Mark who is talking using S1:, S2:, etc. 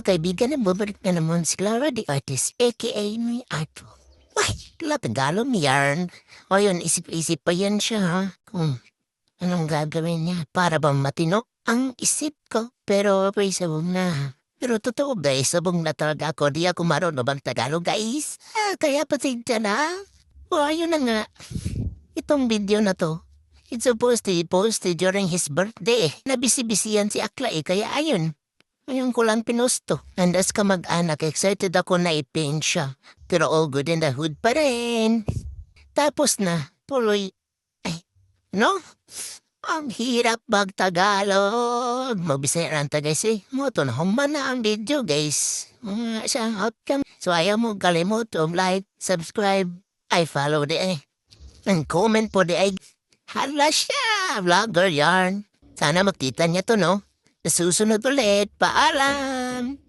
S1: Kaibigan na bumalik na naman si Clara the Artist, aka ni Arto. Ay, Tagalog ni Yarn. O yun, isip-isip pa yan siya ha. Kung anong gagawin niya para bang matino ang isip ko. Pero sabog na. Pero totoo guys, sabog na talaga ako. Di ako marunong bang Tagalog guys. Kaya pasensya na. O ayun na nga. Itong video na to. It's supposed to be posted during his birthday. Nabisi-bisi yan si Akla kaya ayun. Ngayon ko lang pinusto. And as kamag-anak, excited ako na i-paint siya. Pero all good in the hood pa rin. Tapos na, tuloy. Ay, no? Ang hirap mag-Tagalog. Magbisaya lang ta guys eh. Moto na human na ang video guys. Sa outcome. So ayaw mo kalimot like, subscribe, I follow di eh. And comment po di ay. Hala siya, vlogger yarn. Sana makita niya to no? Sa susunod ulit, paalam!